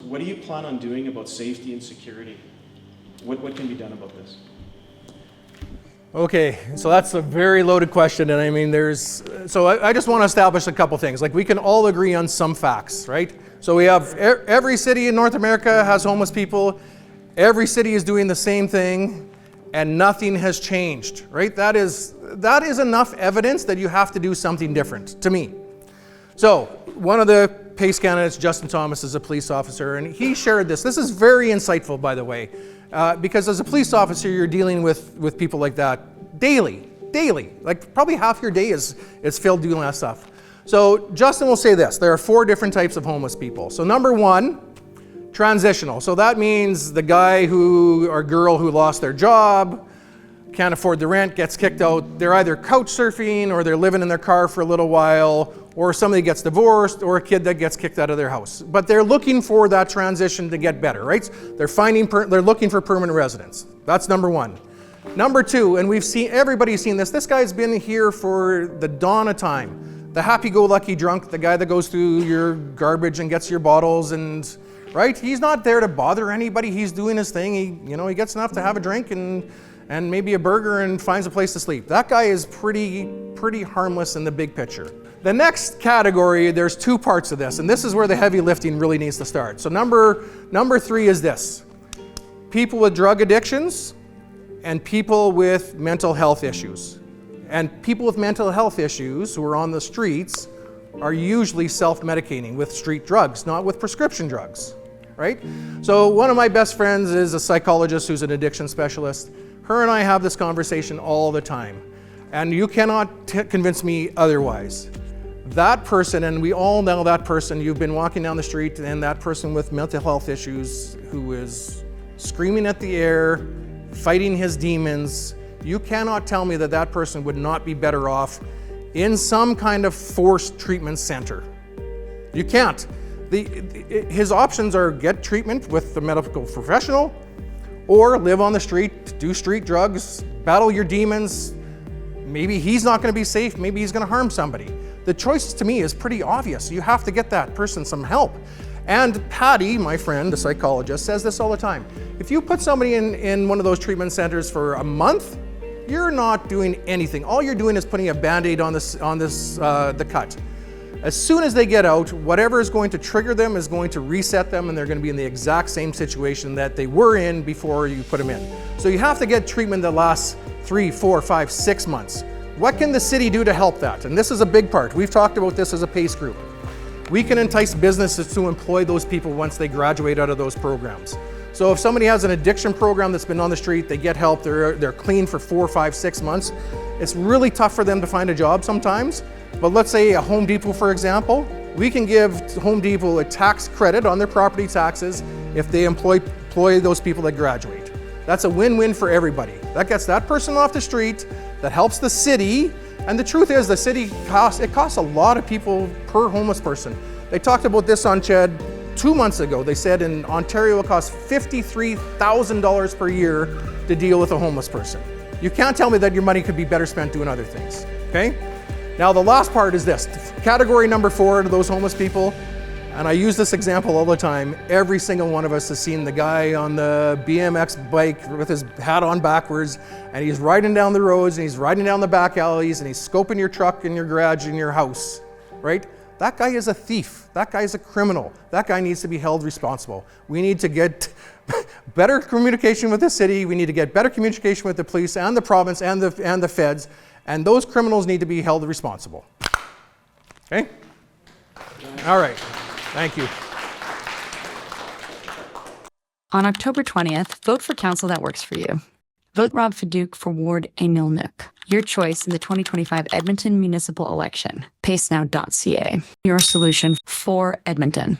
what do you plan on doing about safety and security? What can be done about this? Okay, so that's a very loaded question, and I mean I just want to establish a couple things. Like, we can all agree on some facts, right? So we have every city in North America has homeless people, every city is doing the same thing, and nothing has changed, right? That is enough evidence that you have to do something different, to me. So one of the PACE candidates, Justin Thomas, is a police officer, and he shared this. This is very insightful, by the way, because as a police officer, you're dealing with people like that daily. Like, probably half your day is filled doing that stuff. So Justin will say this: there are 4 different types of homeless people. So number 1, transitional. So that means the guy or girl who lost their job, can't afford the rent, gets kicked out. They're either couch surfing, or they're living in their car for a little while, or somebody gets divorced, or a kid that gets kicked out of their house. But they're looking for that transition to get better, right? They're looking for permanent residence. That's number 1. Number 2, and everybody's seen this. This guy's been here for the dawn of time. The happy-go-lucky drunk, the guy that goes through your garbage and gets your bottles, and right? He's not there to bother anybody. He's doing his thing. He gets enough to have a drink and maybe a burger and finds a place to sleep. That guy is pretty harmless in the big picture. The next category, there's 2 parts of this, and this is where the heavy lifting really needs to start. So number 3 is this: people with drug addictions and people with mental health issues. And people with mental health issues who are on the streets are usually self-medicating with street drugs, not with prescription drugs, right? So one of my best friends is a psychologist who's an addiction specialist. Her and I have this conversation all the time, and you cannot convince me otherwise. That person, and we all know that person, you've been walking down the street, and that person with mental health issues who is screaming at the air, fighting his demons, you cannot tell me that person would not be better off in some kind of forced treatment center. You can't. His options are get treatment with the medical professional, or live on the street, do street drugs, battle your demons. Maybe he's not going to be safe, maybe he's going to harm somebody. The choice to me is pretty obvious. You have to get that person some help. And Patty, my friend, the psychologist, says this all the time. If you put somebody in one of those treatment centers for a month, you're not doing anything. All you're doing is putting a Band-Aid on the cut. As soon as they get out, whatever is going to trigger them is going to reset them, and they're going to be in the exact same situation that they were in before you put them in. So you have to get treatment that lasts 3, 4, 5, 6 months. What can the city do to help that? And this is a big part. We've talked about this as a PACE group. We can entice businesses to employ those people once they graduate out of those programs. So if somebody has an addiction program that's been on the street, they get help, they're clean for 4, 5, 6 months. It's really tough for them to find a job sometimes. But let's say a Home Depot, for example, we can give Home Depot a tax credit on their property taxes if they employ those people that graduate. That's a win-win for everybody. That gets that person off the street, that helps the city, and the truth is the city costs a lot of people per homeless person. They talked about this on CHED 2 months ago. They said in Ontario it costs $53,000 per year to deal with a homeless person. You can't tell me that your money could be better spent doing other things, okay? Now the last part is this. Category number 4 to those homeless people, and I use this example all the time. Every single one of us has seen the guy on the BMX bike with his hat on backwards, and he's riding down the roads, and he's riding down the back alleys, and he's scoping your truck in your garage in your house, right? That guy is a thief. That guy is a criminal. That guy needs to be held responsible. We need to get better communication with the city. We need to get better communication with the police and the province and the feds, and those criminals need to be held responsible. Okay? All right. Thank you. On October 20th, vote for council that works for you. Vote Rob Fediuk for Ward Anirniq, your choice in the 2025 Edmonton municipal election. PaceNow.ca, your solution for Edmonton.